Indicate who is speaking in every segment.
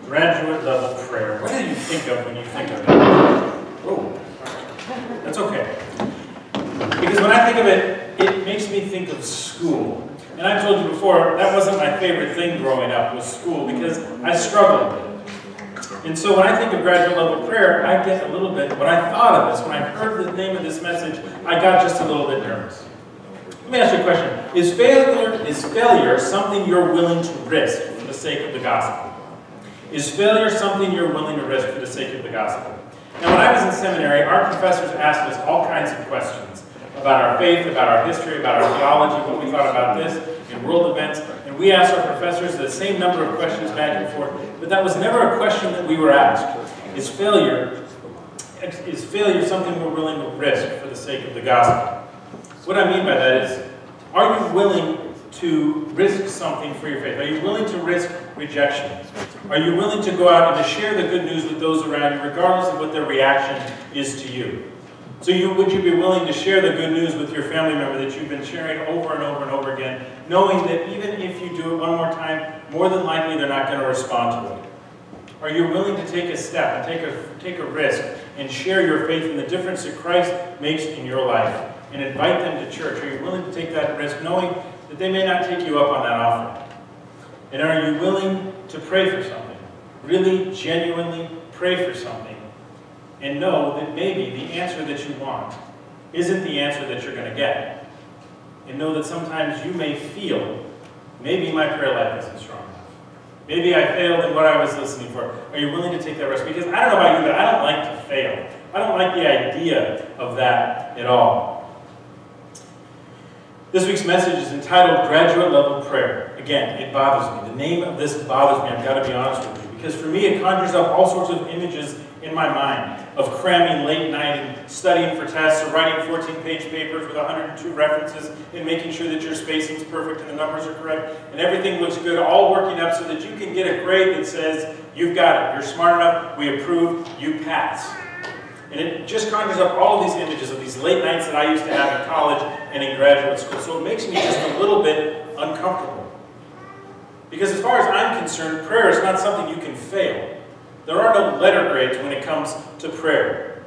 Speaker 1: Graduate level prayer. What do you think of when you think of it? Oh, that's okay. Because when I think of it, it makes me think of school. And I've told you before, that wasn't my favorite thing growing up, was school, because I struggled with it. And so when I think of graduate level prayer, I get a little bit, when I thought of this, when I heard the name of this message, I got just a little bit nervous. Let me ask you a question. Is failure something you're willing to risk for the sake of the gospel? Is failure something you're willing to risk for the sake of the gospel? Now, when I was in seminary, our professors asked us all kinds of questions about our faith, about our history, about our theology, what we thought about this, and world events. And we asked our professors the same number of questions back and forth, but that was never a question that we were asked. Is failure something we're willing to risk for the sake of the gospel? What I mean by that is, are you willing to risk something for your faith? Are you willing to risk rejection? Are you willing to go out and to share the good news with those around you, regardless of what their reaction is to you? So would you be willing to share the good news with your family member that you've been sharing over and over and over again, knowing that even if you do it one more time, more than likely they're not going to respond to it? Are you willing to take a step and take a risk and share your faith in the difference that Christ makes in your life and invite them to church? Are you willing to take that risk, knowing that they may not take you up on that offer? And are you willing to pray for something? Really, genuinely pray for something, and know that maybe the answer that you want isn't the answer that you're going to get. And know that sometimes you may feel, maybe my prayer life isn't strong enough. Maybe I failed in what I was listening for. Are you willing to take that risk? Because I don't know about you, but I don't like to fail. I don't like the idea of that at all. This week's message is entitled Graduate Level Prayer. Again, it bothers me. The name of this bothers me, I've got to be honest with you. Because for me, it conjures up all sorts of images in my mind of cramming late night and studying for tests or writing 14-page papers with 102 references and making sure that your spacing is perfect and the numbers are correct and everything looks good, all working up so that you can get a grade that says, you've got it, you're smart enough, we approve, you pass. And it just conjures up all of these images of these late nights that I used to have in college and in graduate school. So it makes me just a little bit uncomfortable. Because as far as I'm concerned, prayer is not something you can fail. There are no letter grades when it comes to prayer.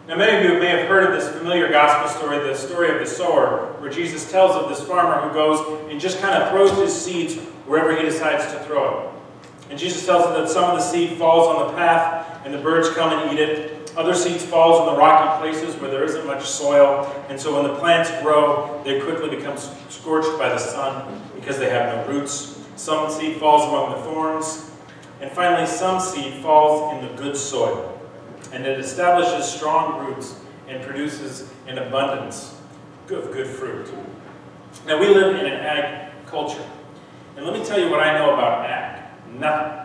Speaker 1: Now, many of you may have heard of this familiar gospel story, the story of the sower, where Jesus tells of this farmer who goes and just kind of throws his seeds wherever he decides to throw it. And Jesus tells us that some of the seed falls on the path and the birds come and eat it. Other seeds falls in the rocky places where there isn't much soil. And so when the plants grow, they quickly become scorched by the sun because they have no roots. Some seed falls among the thorns. And finally, some seed falls in the good soil. And it establishes strong roots and produces an abundance of good fruit. Now, we live in an ag culture. And let me tell you what I know about ag. Nothing.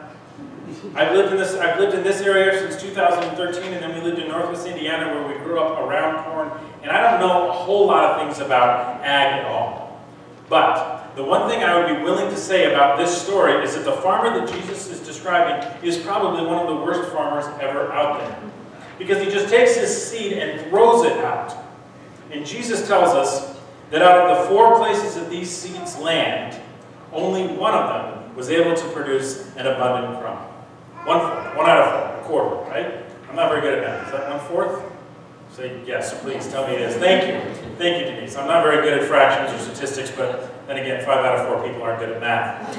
Speaker 1: I've lived in this area since 2013, and then we lived in Northwest Indiana where we grew up around corn. And I don't know a whole lot of things about ag at all. But the one thing I would be willing to say about this story is that the farmer that Jesus is describing is probably one of the worst farmers ever out there. Because he just takes his seed and throws it out. And Jesus tells us that out of the 4 places that these seeds land, only one of them was able to produce an abundant crop. 1/4, 1 out of 4, a quarter, right? I'm not very good at math. Is that 1/4? Say yes, please tell me it is. Thank you. Thank you, Denise. I'm not very good at fractions or statistics, but then again, 5 out of 4 people aren't good at math.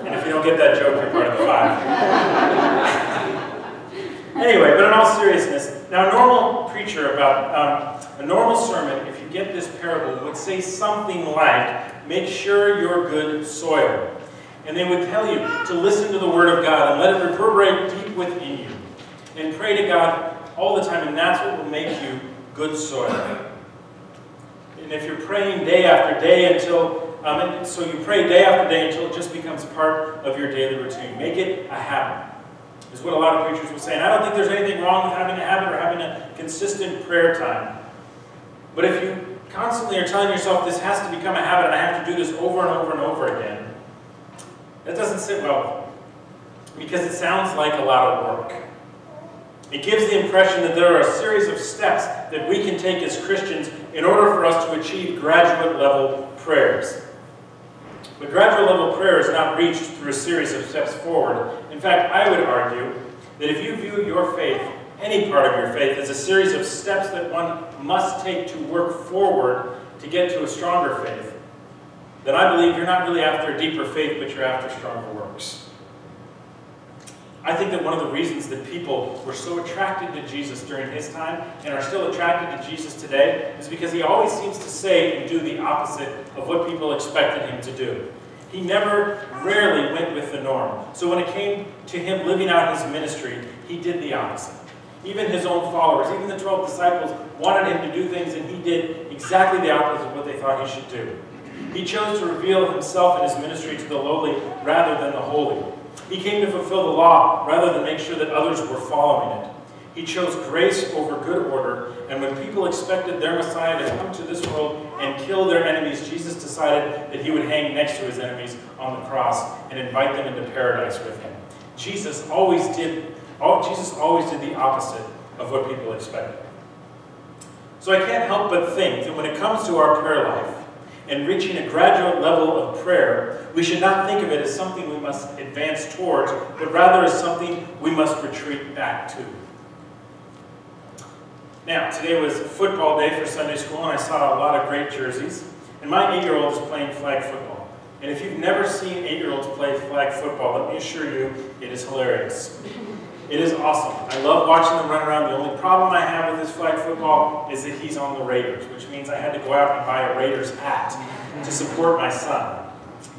Speaker 1: And if you don't get that joke, you're part of the 5. Anyway, but in all seriousness, now a normal preacher about a normal sermon, if you get this parable, would say something like, make sure you're good soil. And they would tell you to listen to the Word of God and let it reverberate deep within you. And pray to God all the time, and that's what will make you good soil. And if you're praying day after day until, so you pray day after day until it just becomes part of your daily routine. Make it a habit, is what a lot of preachers will say. And I don't think there's anything wrong with having a habit or having a consistent prayer time. But if you constantly are telling yourself this has to become a habit and I have to do this over and over and over again, that doesn't sit well with me, because it sounds like a lot of work. It gives the impression that there are a series of steps that we can take as Christians in order for us to achieve graduate level prayers. But graduate level prayer is not reached through a series of steps forward. In fact, I would argue that if you view your faith, any part of your faith, as a series of steps that one must take to work forward to get to a stronger faith, then I believe you're not really after a deeper faith, but you're after stronger works. I think that one of the reasons that people were so attracted to Jesus during his time and are still attracted to Jesus today is because he always seems to say and do the opposite of what people expected him to do. He rarely went with the norm. So when it came to him living out his ministry, he did the opposite. Even his own followers, even the 12 disciples, wanted him to do things, and he did exactly the opposite of what they thought he should do. He chose to reveal himself and his ministry to the lowly rather than the holy. He came to fulfill the law rather than make sure that others were following it. He chose grace over good order, and when people expected their Messiah to come to this world and kill their enemies, Jesus decided that he would hang next to his enemies on the cross and invite them into paradise with him. Jesus always did the opposite of what people expected. So I can't help but think that when it comes to our prayer life and reaching a graduate level of prayer, we should not think of it as something we must advance towards, but rather as something we must retreat back to. Now, today was football day for Sunday school, and I saw a lot of great jerseys. And my 8-year-old is playing flag football. And if you've never seen 8-year-olds play flag football, let me assure you, it is hilarious. It is awesome. I love watching them run around. The only problem I have with this flag football is that he's on the Raiders, which means I had to go out and buy a Raiders hat to support my son.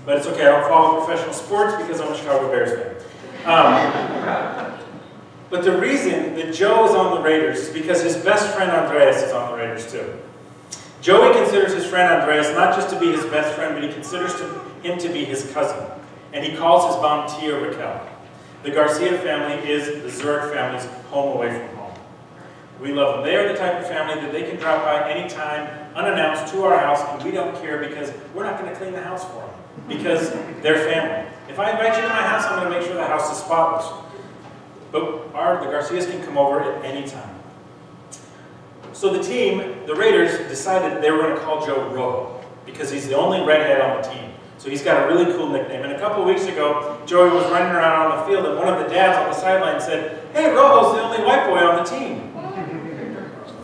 Speaker 1: But it's okay, I don't follow professional sports because I'm a Chicago Bears fan. But the reason that Joe is on the Raiders is because his best friend Andreas is on the Raiders too. Joey considers his friend Andreas not just to be his best friend, but he considers him to be his cousin. And he calls his mom Tia Raquel. The Garcia family is the Zurich family's home away from home. We love them. They are the type of family that they can drop by anytime, unannounced, to our house, and we don't care because we're not going to clean the house for them. Because they're family. If I invite you to my house, I'm going to make sure the house is spotless. But the Garcias can come over at any time. So the team, the Raiders, decided they were going to call Joe Rojo because he's the only redhead on the team. So he's got a really cool nickname. And a couple of weeks ago, Joey was running around on the field, and one of the dads on the sideline said, "Hey, Rojo's the only white boy on the team."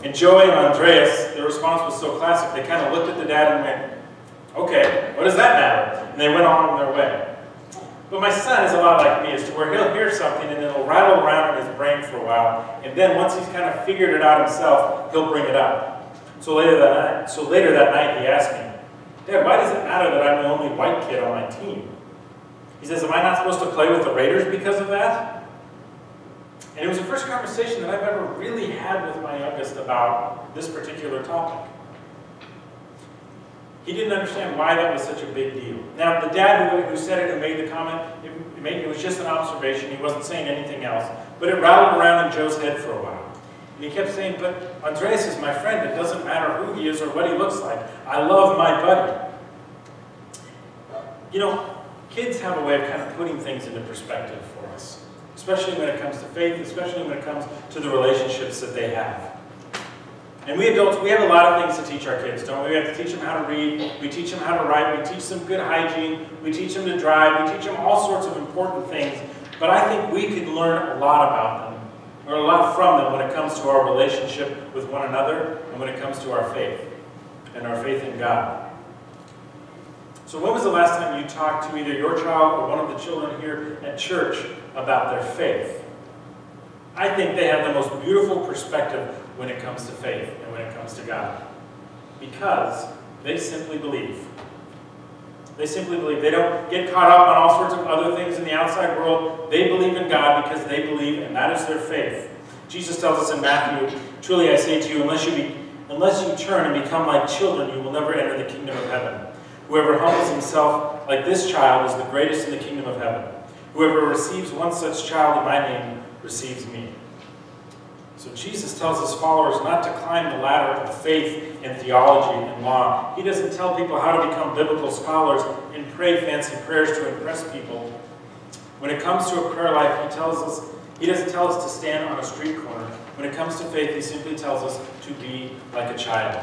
Speaker 1: And Joey and Andreas, their response was so classic, they kind of looked at the dad and went, "Okay, what does that matter?" And they went on their way. But my son is a lot like me, as to where he'll hear something and it'll rattle around in his brain for a while, and then once he's kind of figured it out himself, he'll bring it up. So later that night, he asked me, "Dad, why does it matter that I'm the only white kid on my team?" He says, "Am I not supposed to play with the Raiders because of that?" And it was the first conversation that I've ever really had with my youngest about this particular topic. He didn't understand why that was such a big deal. Now, the dad who said it, who made the comment, it was just an observation. He wasn't saying anything else. But it rattled around in Joe's head for a while. And he kept saying, "But Andreas is my friend. It doesn't matter who he is or what he looks like. I love my buddy." You know, kids have a way of kind of putting things into perspective for us, especially when it comes to faith, especially when it comes to the relationships that they have. And we adults, we have a lot of things to teach our kids, don't we? We have to teach them how to read, we teach them how to write, we teach them good hygiene, we teach them to drive, we teach them all sorts of important things. But I think we could learn a lot about them, or a lot from them when it comes to our relationship with one another, and when it comes to our faith, and our faith in God. So when was the last time you talked to either your child or one of the children here at church about their faith? I think they have the most beautiful perspective when it comes to faith and when it comes to God. Because they simply believe. They simply believe. They don't get caught up on all sorts of other things in the outside world. They believe in God because they believe, and that is their faith. Jesus tells us in Matthew, "Truly I say to you, unless you turn and become like children, you will never enter the kingdom of heaven. Whoever humbles himself like this child is the greatest in the kingdom of heaven. Whoever receives one such child in my name receives me." So Jesus tells his followers not to climb the ladder of faith and theology and law. He doesn't tell people how to become biblical scholars and pray fancy prayers to impress people. When it comes to a prayer life, he doesn't tell us to stand on a street corner. When it comes to faith, he simply tells us to be like a child.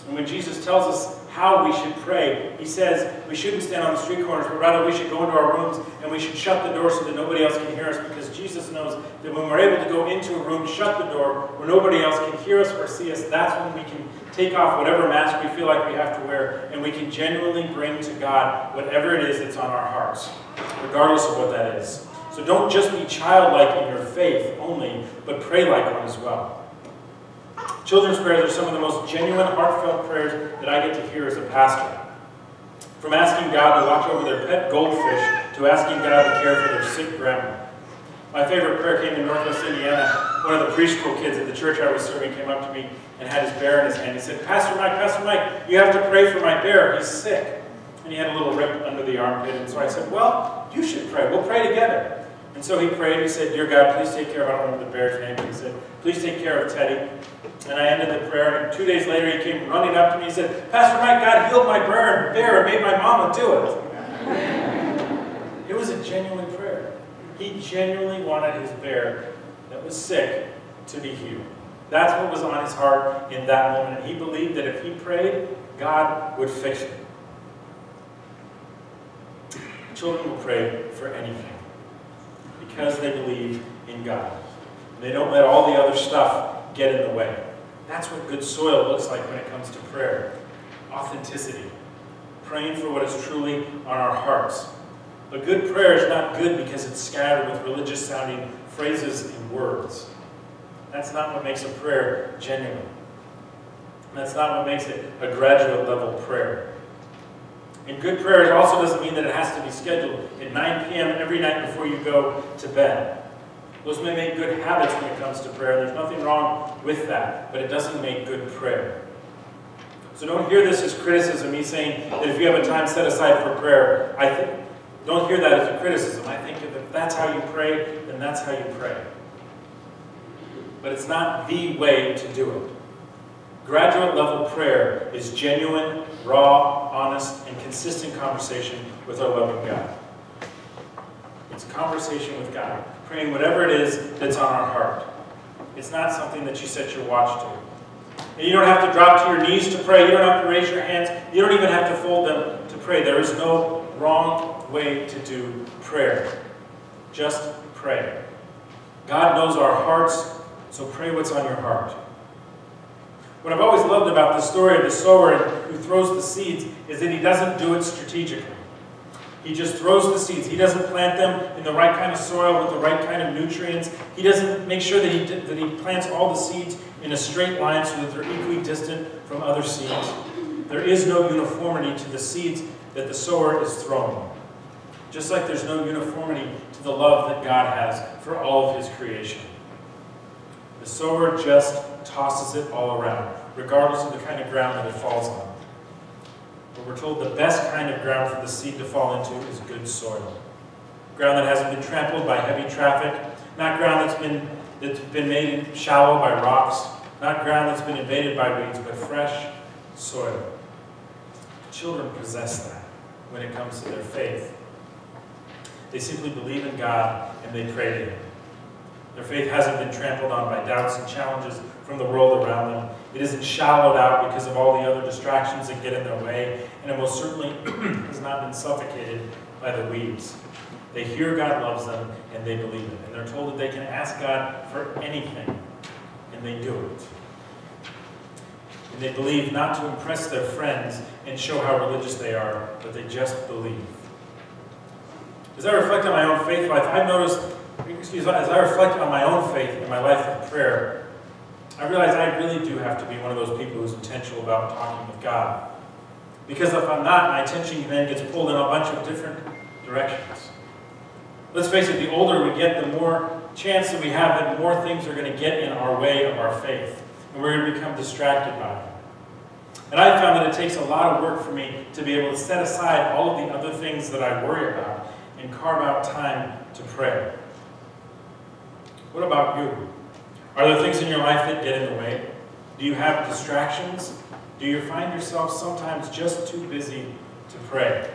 Speaker 1: And when Jesus tells us how we should pray. He says we shouldn't stand on the street corners, but rather we should go into our rooms and we should shut the door so that nobody else can hear us, because Jesus knows that when we're able to go into a room, shut the door, where nobody else can hear us or see us, that's when we can take off whatever mask we feel like we have to wear, and we can genuinely bring to God whatever it is that's on our hearts, regardless of what that is. So don't just be childlike in your faith only, but pray like one as well. Children's prayers are some of the most genuine, heartfelt prayers that I get to hear as a pastor. From asking God to watch over their pet goldfish to asking God to care for their sick grandma. My favorite prayer came in Northwest Indiana. One of the preschool kids at the church I was serving came up to me and had his bear in his hand. He said, Pastor Mike, you have to pray for my bear. He's sick. And he had a little rip under the armpit. And so I said, well, you should pray. We'll pray together. And so he prayed. He said, Dear God, please take care of, I don't remember the bear's name, but he said, please take care of Teddy. And I ended the prayer, and 2 days later he came running up to me and said, Pastor Mike, God healed my bear and made my mama do it. It was a genuine prayer. He genuinely wanted his bear that was sick to be healed. That's what was on his heart in that moment. And he believed that if he prayed, God would fix it. Children will pray for anything because they believe in God. They don't let all the other stuff get in the way. That's what good soil looks like when it comes to prayer. Authenticity. Praying for what is truly on our hearts. A good prayer is not good because it's scattered with religious-sounding phrases and words. That's not what makes a prayer genuine. That's not what makes it a graduate-level prayer. And good prayer also doesn't mean that it has to be scheduled at 9 p.m. every night before you go to bed. Those may make good habits when it comes to prayer. There's nothing wrong with that, but it doesn't make good prayer. So don't hear this as criticism, me saying that if you have a time set aside for prayer, don't hear that as a criticism. I think if that's how you pray, then that's how you pray. But it's not the way to do it. Graduate level prayer is genuine, raw, honest, and consistent conversation with our loving God. It's a conversation with God, praying whatever it is that's on our heart. It's not something that you set your watch to. And you don't have to drop to your knees to pray. You don't have to raise your hands. You don't even have to fold them to pray. There is no wrong way to do prayer. Just pray. God knows our hearts, so pray what's on your heart. What I've always loved about the story of the sower who throws the seeds is that he doesn't do it strategically. He just throws the seeds. He doesn't plant them in the right kind of soil with the right kind of nutrients. He doesn't make sure that he plants all the seeds in a straight line so that they're equidistant from other seeds. There is no uniformity to the seeds that the sower is throwing. Just like there's no uniformity to the love that God has for all of his creation. The sower just tosses it all around, regardless of the kind of ground that it falls on. But we're told the best kind of ground for the seed to fall into is good soil. Ground that hasn't been trampled by heavy traffic, not ground that's been made shallow by rocks, not ground that's been invaded by weeds, but fresh soil. Children possess that when it comes to their faith. They simply believe in God and they pray to him. Their faith hasn't been trampled on by doubts and challenges from the world around them. It isn't shallowed out because of all the other distractions that get in their way, and it most certainly has not been suffocated by the weeds. They hear God loves them, and they believe it. And they're told that they can ask God for anything, and they do it. And they believe not to impress their friends and show how religious they are, but they just believe. As I reflect on my own faith life, I've noticed, as I reflect on my own faith in my life of prayer, I realize I really do have to be one of those people who's intentional about talking with God. Because if I'm not, my attention then gets pulled in a bunch of different directions. Let's face it, the older we get, the more chance that we have that more things are going to get in our way of our faith. And we're going to become distracted by them. And I've found that it takes a lot of work for me to be able to set aside all of the other things that I worry about and carve out time to pray. What about you? Are there things in your life that get in the way? Do you have distractions? Do you find yourself sometimes just too busy to pray?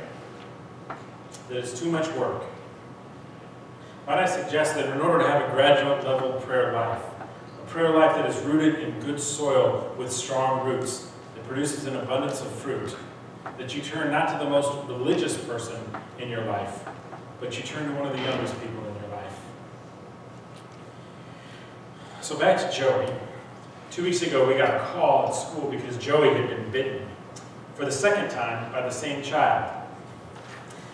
Speaker 1: That it's too much work? Might I suggest that in order to have a graduate level prayer life, a prayer life that is rooted in good soil with strong roots, produces an abundance of fruit, that you turn not to the most religious person in your life, but you turn to one of the youngest people in your life. So back to Joey. 2 weeks ago, we got a call at school because Joey had been bitten for the second time by the same child.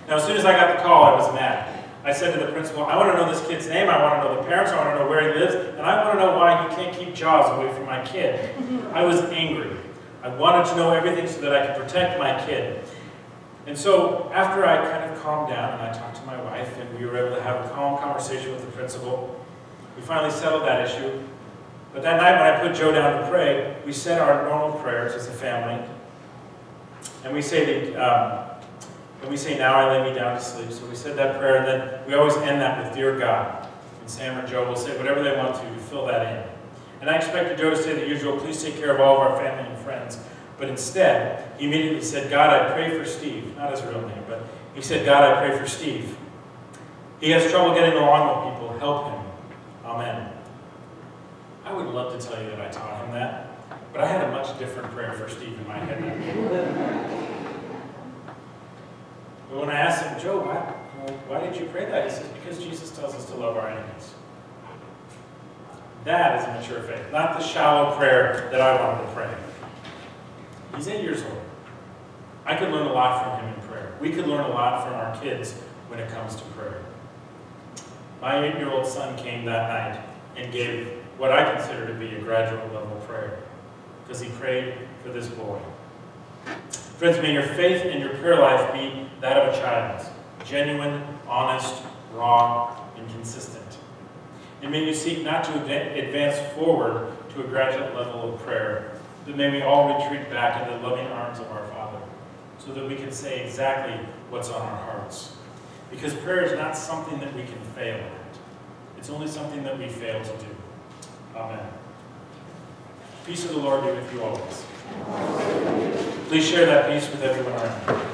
Speaker 1: Now, as soon as I got the call, I was mad. I said to the principal, I want to know this kid's name, I want to know the parents, I want to know where he lives, and I want to know why he can't keep Jaws away from my kid. I was angry. I wanted to know everything so that I could protect my kid. And so, after I kind of calmed down and I talked to my wife and we were able to have a calm conversation with the principal, we finally settled that issue. But that night when I put Joe down to pray, we said our normal prayers as a family. And we say, now I lay me down to sleep. So we said that prayer, and then we always end that with, Dear God. And Sam or Joe will say whatever they want to fill that in. And I expected Joe to say the usual, please take care of all of our family and friends. But instead, he immediately said, God, I pray for Steve. Not his real name, but he said, God, I pray for Steve. He has trouble getting along with people. Help him. Amen. I would love to tell you that I taught him that, but I had a much different prayer for Steve in my head. But when I asked him, Joe, why did you pray that? He says, because Jesus tells us to love our enemies. That is a mature faith, not the shallow prayer that I wanted to pray. He's 8 years old. I could learn a lot from him in prayer. We could learn a lot from our kids when it comes to prayer. My 8-year-old son came that night and gave what I consider to be a graduate level prayer, because he prayed for this boy. Friends, may your faith and your prayer life be that of a child's, genuine, honest, raw, and consistent. And may you seek not to advance forward to a graduate level of prayer, but may we all retreat back into the loving arms of our Father, so that we can say exactly what's on our hearts. Because prayer is not something that we can fail at. It's only something that we fail to do. Amen. Peace of the Lord be with you always. Please share that peace with everyone around you.